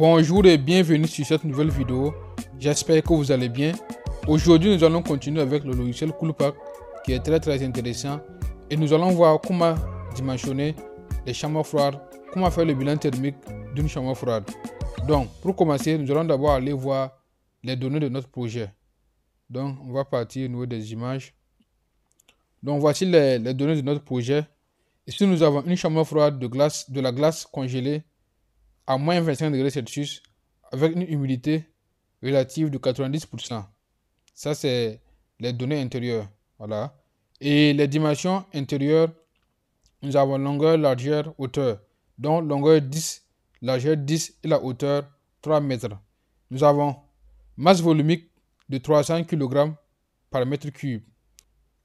Bonjour et bienvenue sur cette nouvelle vidéo. J'espère que vous allez bien. Aujourd'hui, nous allons continuer avec le logiciel Coolpack qui est très intéressant et nous allons voir comment dimensionner les chambres froides, comment faire le bilan thermique d'une chambre froide. Donc, pour commencer, nous allons d'abord aller voir les données de notre projet. Donc, on va partir au niveau des images. Donc, voici les données de notre projet. Ici, nous avons une chambre froide de la glace congelée à moins 25 degrés Celsius avec une humidité relative de 90%. Ça, c'est les données intérieures. Voilà. Et les dimensions intérieures, nous avons longueur, largeur, hauteur. Donc, longueur 10, largeur 10 et la hauteur 3 mètres. Nous avons masse volumique de 300 kg par mètre cube.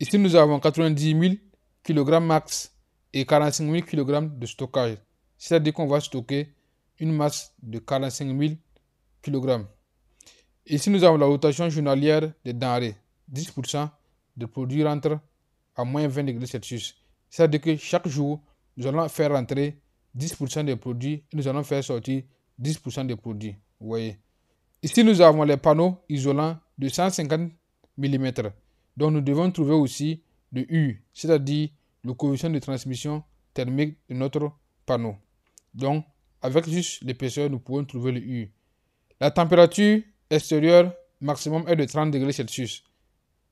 Ici, nous avons 90 000 kg max et 45 000 kg de stockage. C'est-à-dire qu'on va stocker une masse de 45 000 kg. Ici, nous avons la rotation journalière des denrées. 10% de produits rentrent à moins 20 degrés Celsius. C'est-à-dire que chaque jour, nous allons faire rentrer 10% des produits et nous allons faire sortir 10% des produits. Vous voyez. Ici, nous avons les panneaux isolants de 150 mm. Donc, nous devons trouver aussi le U, c'est-à-dire le coefficient de transmission thermique de notre panneau. Donc, avec juste l'épaisseur, nous pouvons trouver le U. La température extérieure maximum est de 30 degrés Celsius.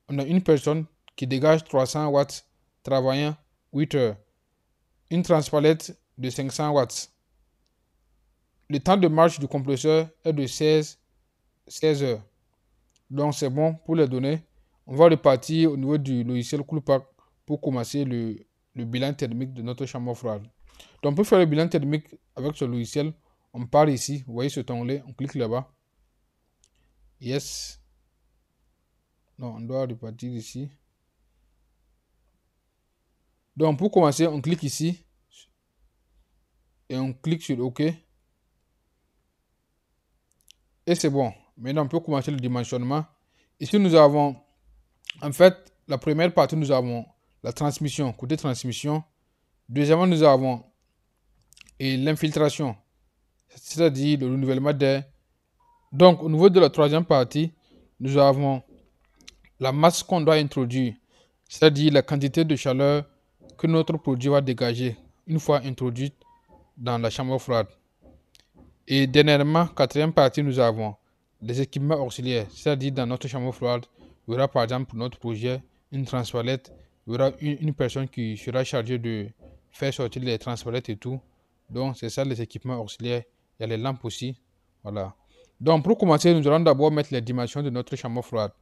On a une personne qui dégage 300 watts travaillant 8 heures. Une transpalette de 500 watts. Le temps de marche du compresseur est de 16 heures. Donc, c'est bon pour les données. On va repartir au niveau du logiciel Coolpack pour commencer le bilan thermique de notre chambre froide. Donc, pour faire le bilan thermique avec ce logiciel, on part ici. Vous voyez cet onglet, on clique là-bas. Yes. Non, on doit repartir ici. Donc, pour commencer, on clique ici. Et on clique sur OK. Et c'est bon. Maintenant, on peut commencer le dimensionnement. Ici, nous avons, en fait, la première partie, nous avons la transmission, côté transmission. Deuxièmement, nous avons l'infiltration, c'est-à-dire le renouvellement d'air. Donc, au niveau de la troisième partie, nous avons la masse qu'on doit introduire, c'est-à-dire la quantité de chaleur que notre produit va dégager une fois introduite dans la chambre froide. Et dernièrement, quatrième partie, nous avons les équipements auxiliaires, c'est-à-dire dans notre chambre froide, il y aura par exemple pour notre projet une transpalette, il y aura une personne qui sera chargée de faire sortir les transpalettes et tout. Donc, c'est ça les équipements auxiliaires. Il y a les lampes aussi. Voilà. Donc, pour commencer, nous allons d'abord mettre les dimensions de notre chambre froide.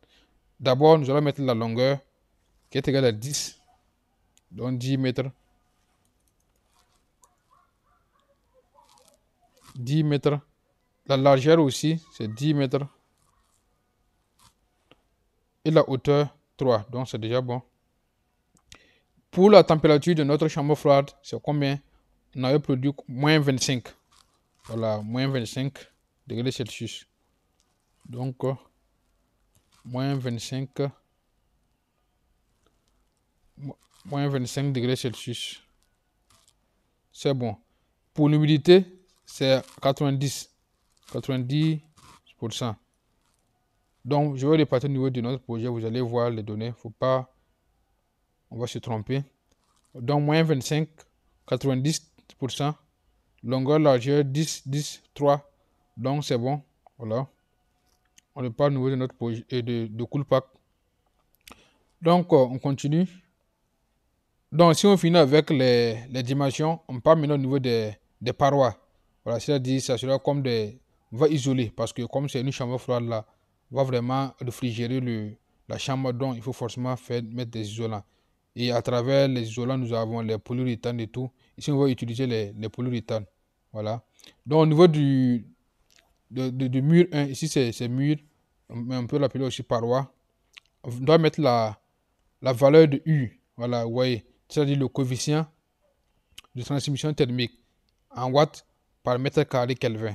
D'abord, nous allons mettre la longueur qui est égale à 10. Donc, 10 mètres. 10 mètres. La largeur aussi, c'est 10 mètres. Et la hauteur, 3. Donc, c'est déjà bon. Pour la température de notre chambre froide, c'est combien? On avait produit moins 25. Voilà, moins 25 degrés Celsius. Donc, moins 25 degrés Celsius. C'est bon. Pour l'humidité, c'est 90%. Donc, je vais repartir au niveau de notre projet. Vous allez voir les données. Faut pas, on va se tromper. Donc, moins 25, 90%. Longueur, largeur, 10, 10, 3. Donc, c'est bon. Voilà. On repart au niveau de notre projet de Coolpack. Donc, on continue. Donc, si on finit avec les dimensions, on part maintenant au niveau des parois. Voilà, c'est-à-dire, ça sera comme on va isoler, parce que comme c'est une chambre froide là, on va vraiment réfrigérer la chambre, donc il faut forcément mettre des isolants. Et à travers les isolants, nous avons les polyuréthanes et tout. Ici, on va utiliser les polyuréthanes. Voilà. Donc, au niveau du mur 1, ici c'est mur, mais on peut l'appeler aussi paroi. On doit mettre la valeur de U. Voilà, vous voyez. C'est-à-dire le coefficient de transmission thermique en watts par mètre carré Kelvin.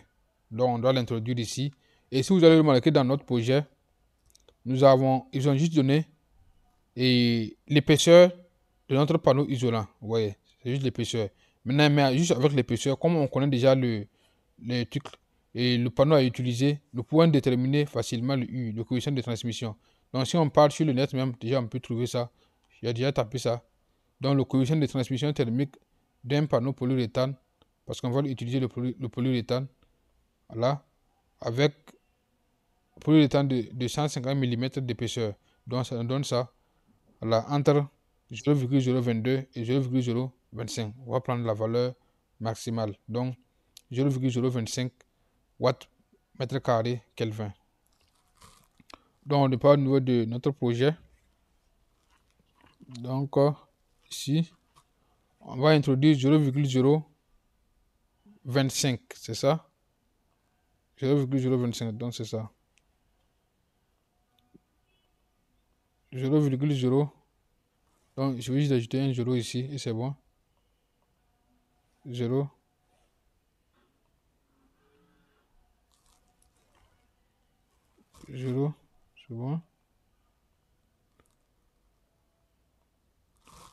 Donc, on doit l'introduire ici. Et si vous allez remarquer dans notre projet, ils ont juste donné l'épaisseur de notre panneau isolant. Vous voyez, c'est juste l'épaisseur. Maintenant, mais juste avec l'épaisseur, comme on connaît déjà le truc, et le panneau à utiliser, nous pouvons déterminer facilement le U, le coefficient de transmission. Donc si on part sur le net même, déjà on peut trouver ça. J'ai déjà tapé ça. Donc le coefficient de transmission thermique d'un panneau polyuréthane, parce qu'on va utiliser le polyuréthane, voilà, avec polyuréthane de 150 mm d'épaisseur. Donc ça nous donne ça, voilà, entre 0,022 et 0,025. On va prendre la valeur maximale. Donc 0,025 watts mètre carré Kelvin. Donc on départ au niveau de notre projet. Donc ici, on va introduire 0,025, c'est ça? 0,025, donc c'est ça. 0,0. Donc je vais juste ajouter un 0 ici et c'est bon. 0. 0, c'est bon.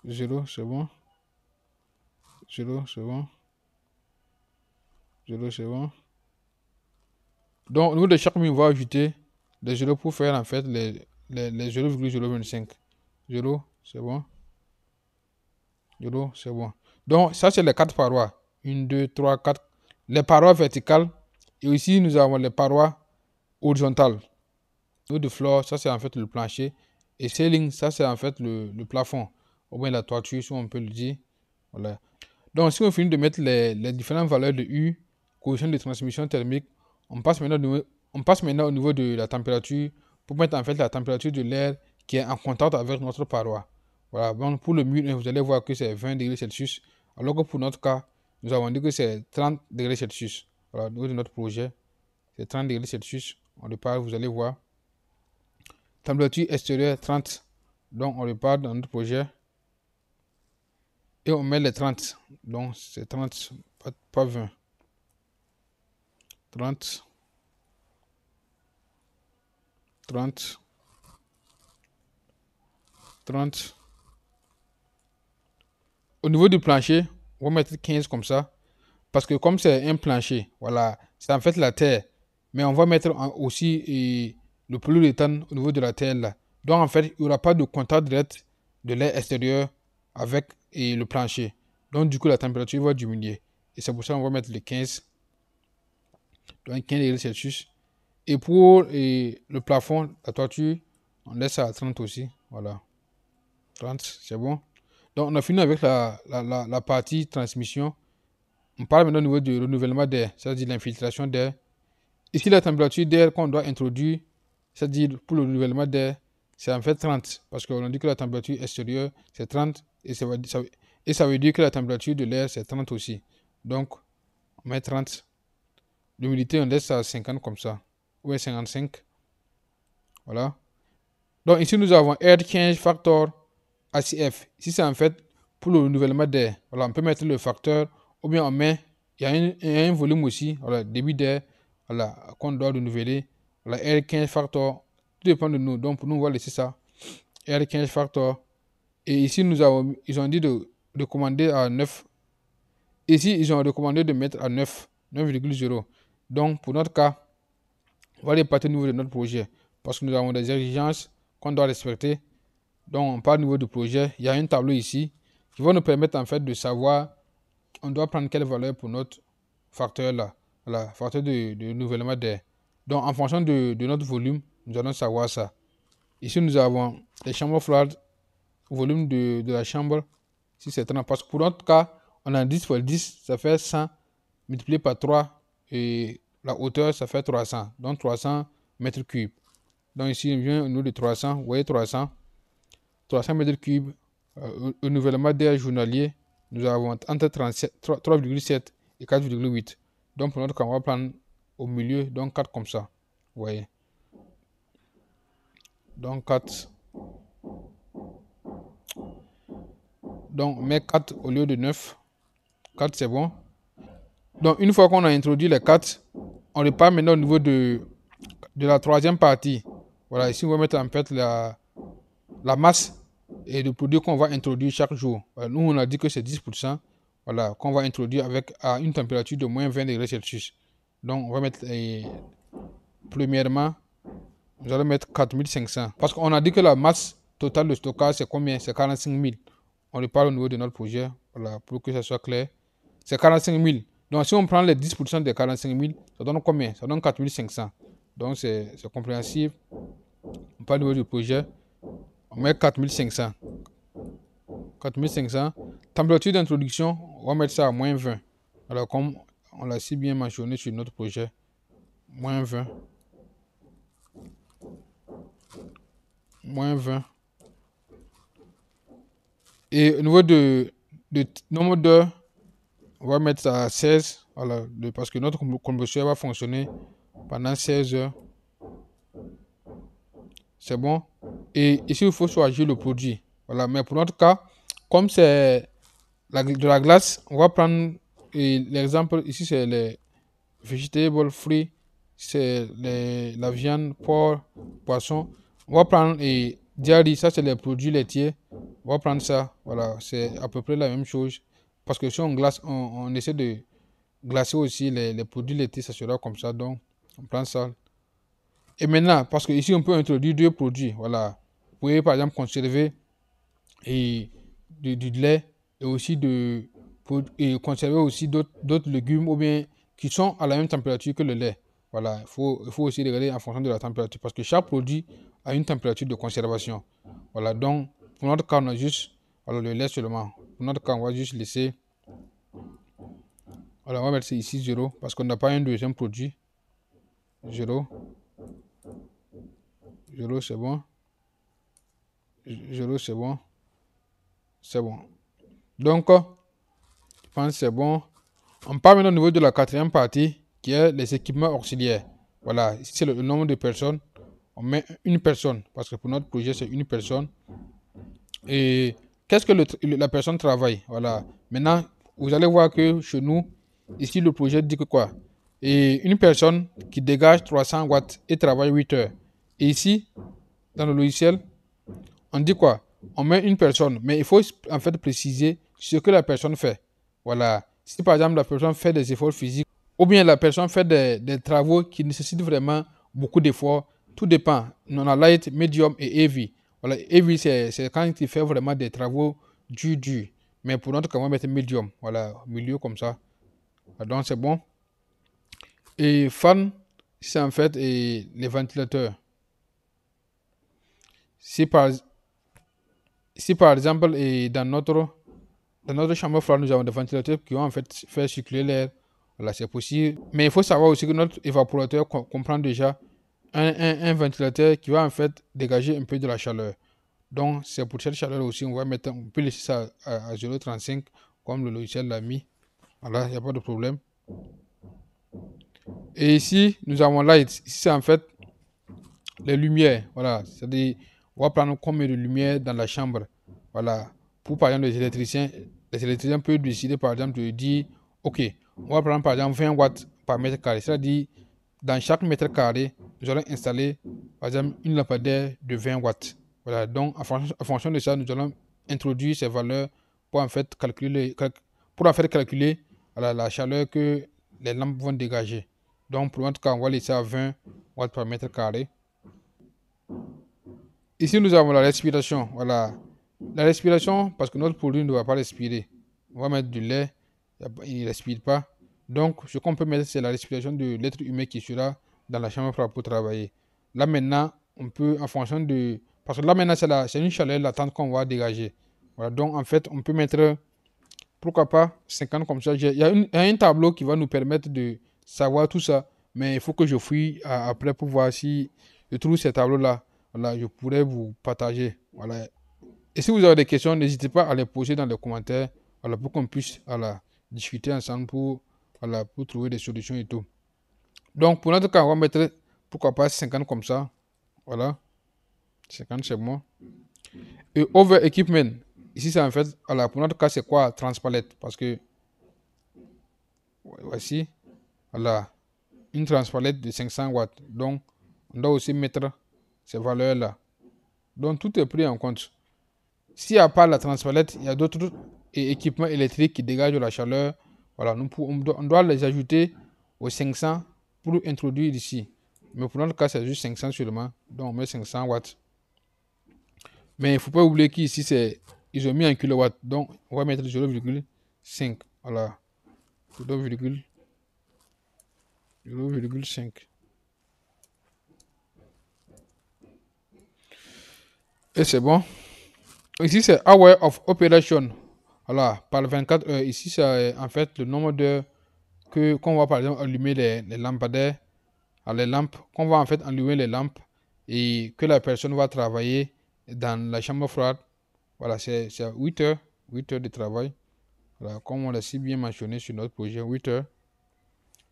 0, c'est bon. 0, c'est bon. 0, c'est bon. Donc, au niveau de chaque mille, on va ajouter des 0 pour faire en fait les 0,025. 0, c'est bon. 0, c'est bon. Donc, ça, c'est les 4 parois. 1, 2, 3, 4. Les parois verticales. Et ici, nous avons les parois horizontales. Au niveau de floor, ça, c'est en fait le plancher. Et ceiling, ça, c'est en fait le plafond. Ou bien la toiture, si on peut le dire. Voilà. Donc, si on finit de mettre les différentes valeurs de U, coefficient de transmission thermique, on passe maintenant au niveau de la température pour mettre en fait la température de l'air qui est en contact avec notre paroi. Voilà. Donc, pour le mur, vous allez voir que c'est 20 degrés Celsius, alors que pour notre cas, nous avons dit que c'est 30 degrés Celsius. Voilà, au niveau de notre projet, c'est 30 degrés Celsius. On repart, vous allez voir. Température extérieure 30. Donc, on repart dans notre projet. Et on met les 30. Donc, c'est 30, pas 20. 30. 30. 30. Au niveau du plancher, on va mettre 15 comme ça. Parce que comme c'est un plancher, voilà, c'est en fait la terre. Mais on va mettre aussi le polyuréthane au niveau de la terre là. Donc en fait, il n'y aura pas de contact direct de l'air extérieur avec le plancher. Donc du coup, la température va diminuer. Et c'est pour ça qu'on va mettre le 15. Donc 15 degrés Celsius. Et pour le plafond, la toiture, on laisse ça à 30 aussi. Voilà. 30, c'est bon. Donc on a fini avec la partie transmission. On parle maintenant au niveau du renouvellement d'air, c'est-à-dire l'infiltration d'air. Ici, la température d'air qu'on doit introduire, c'est-à-dire pour le renouvellement d'air, c'est en fait 30. Parce qu'on a dit que la température extérieure, c'est 30. Et ça veut dire que la température de l'air, c'est 30 aussi. Donc, on met 30. L'humidité, on laisse à 50 comme ça. Ou à 55. Voilà. Donc, ici, nous avons Air Change Factor ACF. Ici, c'est en fait pour le renouvellement d'air. Voilà, on peut mettre le facteur, ou bien on met, il y a un volume aussi, voilà, débit d'air, voilà, qu'on doit renouveler. Voilà, Air 15 Factor, tout dépend de nous. Donc, pour nous, on va laisser ça. Air 15 Factor. Et ici, ils ont dit de commander à 9. Ici, ils ont recommandé de mettre à 9, 9,0. Donc, pour notre cas, on va aller partir au niveau de notre projet. Parce que nous avons des exigences qu'on doit respecter. Donc, on part au niveau du projet. Il y a un tableau ici qui va nous permettre en fait de savoir on doit prendre quelle valeur pour notre facteur là. Voilà, facteur de renouvellement d'air. Donc, en fonction de notre volume, nous allons savoir ça. Ici, nous avons les chambres froides, volume de la chambre. Si c'est 30, parce que pour notre cas, on a 10 fois 10, ça fait 100 multiplié par 3 et la hauteur, ça fait 300. Donc, 300 mètres cubes. Donc, ici, on vient au niveau de 300. Vous voyez 300 mètres cubes. Renouvellement d'air journalier, nous avons entre 3,7 et 4,8. Donc, pour notre cas, on va prendre au milieu, donc 4 comme ça. Vous voyez. Donc, 4. Donc, on met 4 au lieu de 9. 4, c'est bon. Donc, une fois qu'on a introduit les 4, on repart maintenant au niveau de la troisième partie. Voilà, ici, on va mettre en fait la masse et le produit qu'on va introduire chaque jour. Voilà, nous, on a dit que c'est 10%, voilà, qu'on va introduire avec à une température de moins 20 degrés Celsius. Donc, on va mettre, premièrement, nous allons mettre 4500. Parce qu'on a dit que la masse totale de stockage, c'est combien? C'est 45 000. On le parle au niveau de notre projet, voilà, pour que ça soit clair. C'est 45 000. Donc, si on prend les 10% des 45 000, ça donne combien? Ça donne 4500. Donc, c'est compréhensible. On parle au niveau du projet. On met 4500. 4500. Température d'introduction, on va mettre ça à moins 20. Alors, comme on l'a si bien mentionné sur notre projet, moins 20. Moins 20. Et au niveau de nombre d'heures, on va mettre ça à 16. Voilà, parce que notre compresseur va fonctionner pendant 16 heures. C'est bon. Et ici, il faut choisir le produit. Voilà, mais pour notre cas, comme c'est de la glace, on va prendre l'exemple. Ici, c'est les vegetables free. C'est la viande, porc, poisson. On va prendre diary, ça c'est les produits laitiers. On va prendre ça. Voilà, c'est à peu près la même chose. Parce que si on glace, on essaie de glacer aussi les produits laitiers, ça sera comme ça. Donc, on prend ça. Et maintenant, parce que ici on peut introduire deux produits. Voilà. Vous pouvez par exemple conserver du lait et aussi conserver aussi d'autres légumes ou bien qui sont à la même température que le lait. Voilà, il faut aussi regarder en fonction de la température parce que chaque produit a une température de conservation. Voilà, donc pour notre cas, on a juste le lait seulement. Pour notre cas, on va juste laisser. Voilà, on va mettre ici 0 parce qu'on n'a pas un deuxième produit. 0. 0, c'est bon. 0, c'est bon. C'est bon. Donc, je pense que c'est bon. On part maintenant au niveau de la quatrième partie, qui est les équipements auxiliaires. Voilà, ici c'est le nombre de personnes. On met une personne, parce que pour notre projet, c'est une personne. Et qu'est-ce que la personne travaille? Voilà. Maintenant, vous allez voir que chez nous, ici, le projet dit que quoi? Et une personne qui dégage 300 watts et travaille 8 heures. Et ici, dans le logiciel, on dit quoi? On met une personne, mais il faut en fait préciser ce que la personne fait. Voilà. Si par exemple la personne fait des efforts physiques, ou bien la personne fait des travaux qui nécessitent vraiment beaucoup d'efforts, tout dépend. On a light, medium et heavy. Voilà, heavy c'est quand il fait vraiment des travaux durs. Mais pour notre cas, on va mettre medium. Voilà, milieu comme ça. Donc c'est bon. Et fan, c'est en fait les ventilateurs. Si par exemple, dans notre chambre froide, nous avons des ventilateurs qui vont en fait faire circuler l'air. Voilà, c'est possible. Mais il faut savoir aussi que notre évaporateur comprend déjà un ventilateur qui va en fait dégager un peu de la chaleur. Donc, c'est pour cette chaleur aussi, on peut laisser ça à 0,35 comme le logiciel l'a mis. Voilà, il n'y a pas de problème. Et ici, nous avons light. Ici, c'est en fait les lumières. Voilà, c'est-à-dire, on va prendre combien de lumière dans la chambre. Voilà, pour par exemple les électriciens peuvent décider par exemple de dire, ok, on va prendre par exemple 20 watts par mètre carré. C'est-à-dire, dans chaque mètre carré, nous allons installer par exemple une lampadaire de 20 watts. Voilà, donc en fonction de ça, nous allons introduire ces valeurs pour en fait calculer, voilà, la chaleur que les lampes vont dégager. Donc pour notre cas, on va laisser à 20 watts par mètre carré. Ici, nous avons la respiration. Voilà. La respiration, parce que notre produit ne va pas respirer. On va mettre du lait, il ne respire pas. Donc, ce qu'on peut mettre, c'est la respiration de l'être humain qui sera dans la chambre froide pour travailler. Là, maintenant, on peut, en fonction de... Parce que là, maintenant, c'est une chaleur latente qu'on va dégager. Voilà. Donc, en fait, on peut mettre, pourquoi pas, 50 comme ça. Il y a un tableau qui va nous permettre de savoir tout ça. Mais il faut que je fouille après pour voir si je trouve ces tableaux-là. Voilà, je pourrais vous partager. Voilà. Et si vous avez des questions, n'hésitez pas à les poser dans les commentaires. Voilà, pour qu'on puisse discuter ensemble pour trouver des solutions et tout. Donc, pour notre cas, on va mettre, pourquoi pas, 50 comme ça. Voilà. 50, c'est bon. Et over equipment. Ici, c'est en fait, voilà, pour notre cas, c'est quoi? Transpalette. Parce que, voici, voilà, une transpalette de 500 watts. Donc, on doit aussi mettre ces valeurs-là. Donc, tout est pris en compte. S'il n'y a pas la transpalette, il y a d'autres équipements électriques qui dégagent de la chaleur. Voilà, on doit les ajouter aux 500 pour introduire ici. Mais pour notre cas, c'est juste 500 seulement. Donc, on met 500 watts. Mais il ne faut pas oublier qu'ici, ils ont mis en kilowatts. Donc, on va mettre 0,5. Voilà. 0,5. Et c'est bon. Ici, c'est Hour of Operation. Voilà, par 24 heures. Ici, c'est en fait le nombre d'heures qu'on va par exemple allumer les lampadaires. Les lampes, qu'on va en fait allumer les lampes et que la personne va travailler dans la chambre froide. Voilà, c'est 8 heures. 8 heures de travail. Voilà, comme on l'a si bien mentionné sur notre projet, 8 heures.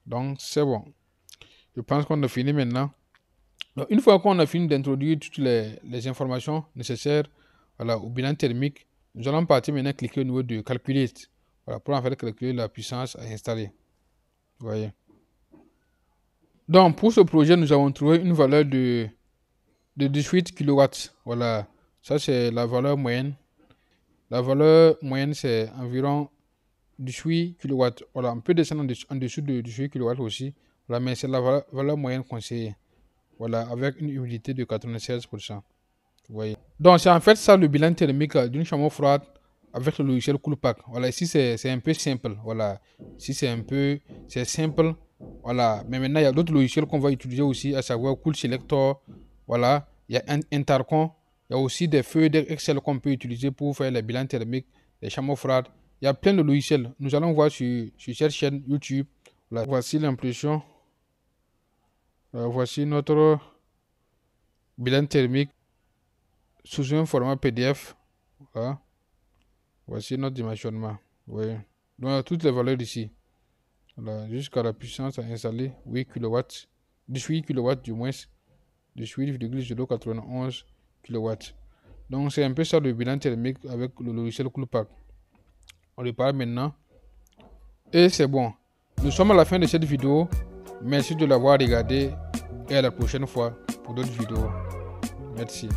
Donc, c'est bon. Je pense qu'on a fini maintenant. Donc, une fois qu'on a fini d'introduire toutes les informations nécessaires, voilà, au bilan thermique, nous allons partir maintenant cliquer au niveau de Calculate. Voilà, pour en fait calculer la puissance à installer. Vous voyez. Donc, pour ce projet, nous avons trouvé une valeur de 18 kW. Voilà, ça c'est la valeur moyenne. La valeur moyenne, c'est environ 18 kW. Voilà, on peut descendre en dessous de 18 kW aussi. Voilà, mais c'est la valeur moyenne conseillée. Voilà, avec une humidité de 96%. Vous voyez. Donc, c'est en fait ça le bilan thermique d'une chambre froide avec le logiciel Coolpack. Voilà, ici c'est un peu simple. Voilà, ici c'est simple. Voilà, mais maintenant il y a d'autres logiciels qu'on va utiliser aussi, à savoir Cool Selector. Voilà, il y a Intercom. Il y a aussi des feuilles d'Excel qu'on peut utiliser pour faire les bilans thermiques des chambres froides. Il y a plein de logiciels. Nous allons voir sur cette chaîne YouTube. Voilà, voici l'impression. Voici notre bilan thermique sous un format PDF. Voilà. Voici notre dimensionnement. Oui. Donc, toutes les valeurs ici. Voilà. Jusqu'à la puissance à installer 8 kW. 18 kW du moins. 18,091 kW. Donc, c'est un peu ça le bilan thermique avec le logiciel Coolpack. On le parle maintenant. Et c'est bon. Nous sommes à la fin de cette vidéo. Merci de l'avoir regardé. Et à la prochaine fois pour d'autres vidéos. Merci.